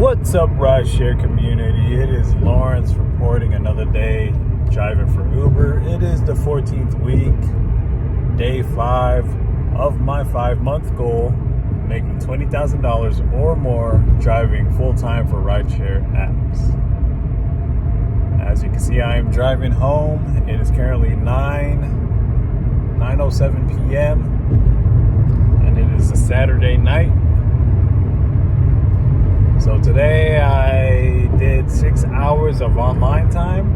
What's up, rideshare community? It is Lawrence reporting another day driving for Uber. It is the 14th week, day 5 of my 5-month goal, making $20,000 or more driving full-time for rideshare apps. As you can see, I am driving home. It is currently 9:07 p.m. and it is a Saturday night. So today I did 6 hours of online time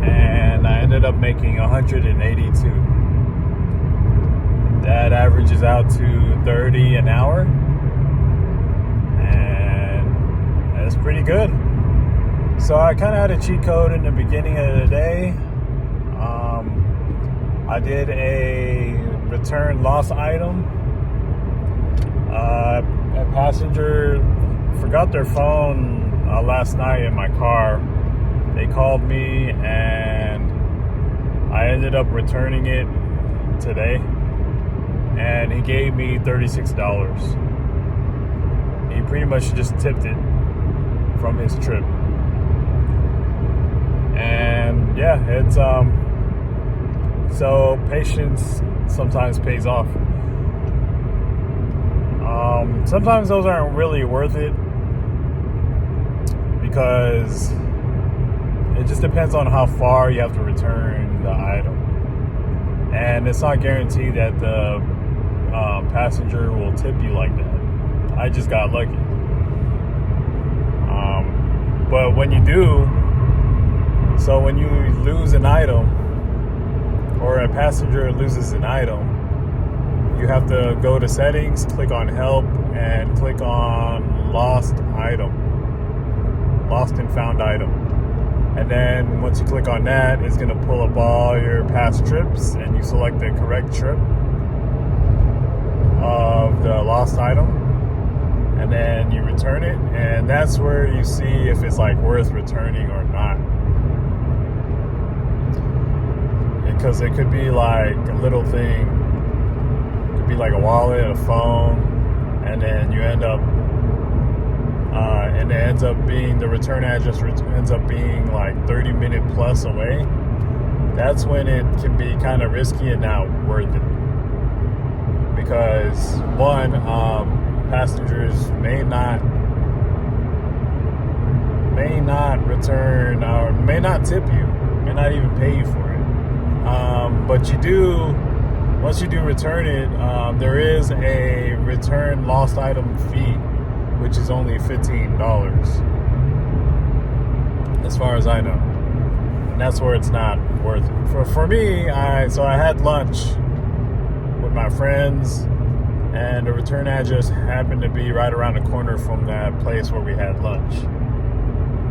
and I ended up making 182. That averages out to 30 an hour, and that's pretty good. So I kind of had a cheat code in the beginning of the day. I did a return lost item. A passenger forgot their phone last night in my car. They called me and I ended up returning it today, and he gave me $36. He pretty much just tipped it from his trip. And yeah, it's so patience sometimes pays off. Sometimes those aren't really worth it because it just depends on how far you have to return the item, and it's not guaranteed that the passenger will tip you like that. I just got lucky. But when you do, so when you lose an item or a passenger loses an item, you have to go to settings, click on help, and click on lost and found item. And then once you click on that, it's going to pull up all your past trips, and you select the correct trip of the lost item, and then you return it, and that's where you see if it's like worth returning or not. Because it could be like a little thing, be like a wallet, a phone, and then you end up and it ends up being, the return address ends up being like 30-minute plus away. That's when it can be kind of risky and not worth it, because one, passengers may not return or may not tip you, may not even pay you for it, but you do. Once you do return it, there is a return lost item fee, which is only $15, as far as I know. And that's where it's not worth it. For me, I had lunch with my friends, and the return address happened to be right around the corner from that place where we had lunch.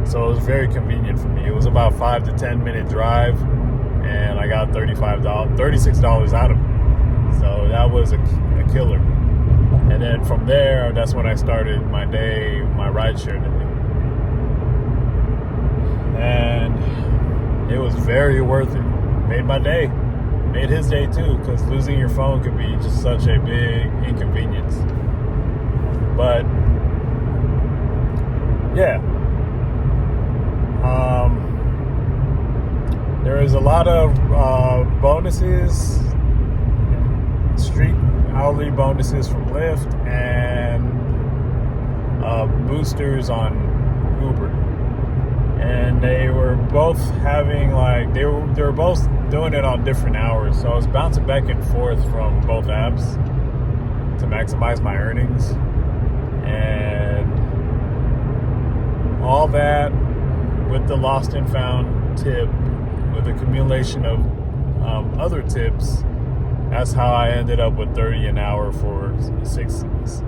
So it was very convenient for me. It was about 5 to 10 minute drive, and I got $36 out of it. So that was a killer. And then from there, that's when I started my day, my rideshare day. And it was very worth it. Made my day. Made his day too, because losing your phone could be just such a big inconvenience. But yeah. There is a lot of bonuses, street hourly bonuses from Lyft, and boosters on Uber, and they were both having like they were both doing it on different hours. So I was bouncing back and forth from both apps to maximize my earnings, and all that with the lost and found tip, with accumulation of other tips. That's how I ended up with 30 an hour for 6 hours.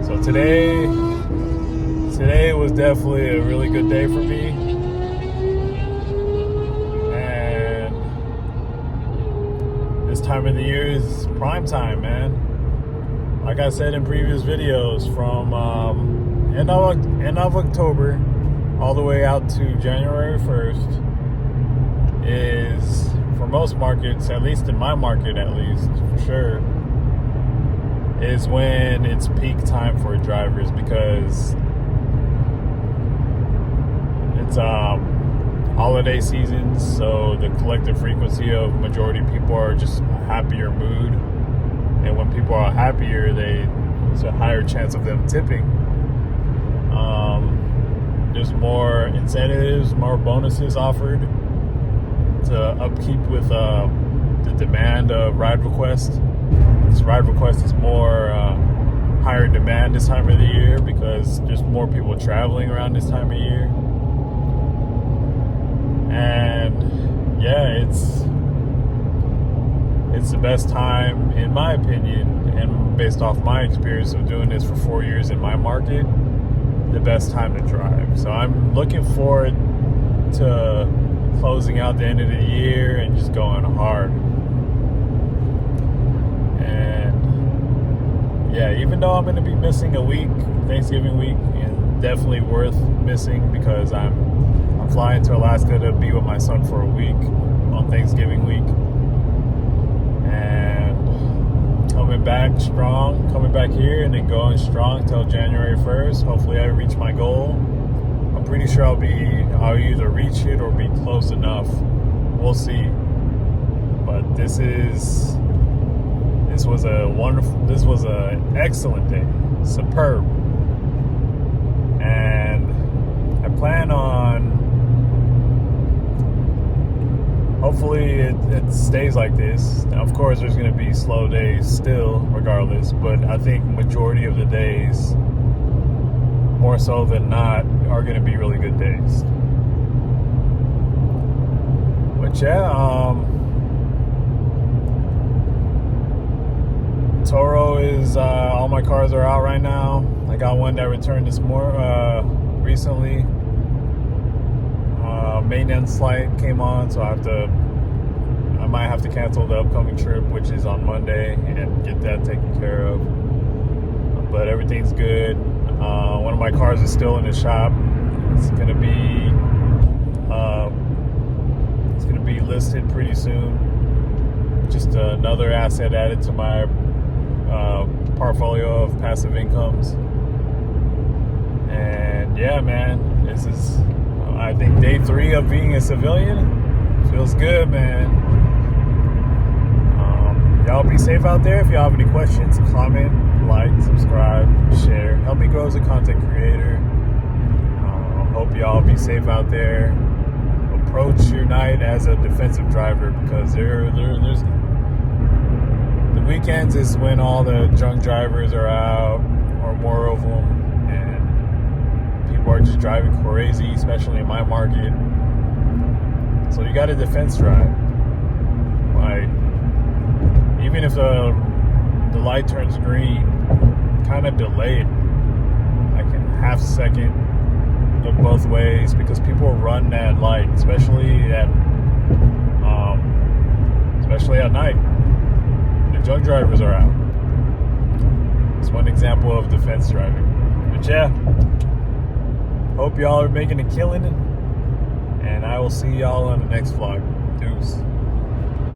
So today was definitely a really good day for me. And this time of the year is prime time, man. Like I said in previous videos, from end of October all the way out to January 1st is, for most markets, at least in my market at least, for sure, is when it's peak time for drivers, because it's holiday season, so the collective frequency of majority of people are just happier mood, and when people are happier, there's a higher chance of them tipping. There's more incentives, more bonuses offered to upkeep with the demand of ride request. This ride request is more higher demand this time of the year because there's more people traveling around this time of year. And yeah, it's the best time, in my opinion, and based off my experience of doing this for 4 years in my market, the best time to drive. So I'm looking forward to closing out the end of the year and just going hard. And yeah, even though I'm going to be missing a week, Thanksgiving week, and definitely worth missing because I'm flying to Alaska to be with my son for a week on Thanksgiving week, and coming back strong, coming back here, and then going strong till January 1st. Hopefully I reach my goal. I'm pretty sure I'll either reach it or be close enough. We'll see. But this was an excellent day. Superb. And I plan on, hopefully it stays like this. Now, of course, there's going to be slow days still, regardless, but I think majority of the days, more so than not, are going to be really good days. But yeah, Toro is, all my cars are out right now. I got one that returned recently. Maintenance light came on, so I might have to cancel the upcoming trip, which is on Monday, and get that taken care of. But everything's good. One of my cars is still in the shop. It's gonna be listed pretty soon. Just another asset added to my portfolio of passive incomes. And yeah, man, this is, I think, day 3 of being a civilian. Feels good, man. Y'all be safe out there. If y'all have any questions, comment, like, subscribe, share. Help me grow as a content creator. Hope y'all be safe out there. Approach your night as a defensive driver, because there's the weekends is when all the drunk drivers are out, or more of them, and people are just driving crazy, especially in my market. So you got a defense drive. Like, even if the light turns green, kind of delay it, like a half second, look both ways, because people run that light, especially at night. The drunk drivers are out. It's one example of defense driving. But yeah, hope y'all are making a killing, and I will see y'all on the next vlog. Deuce.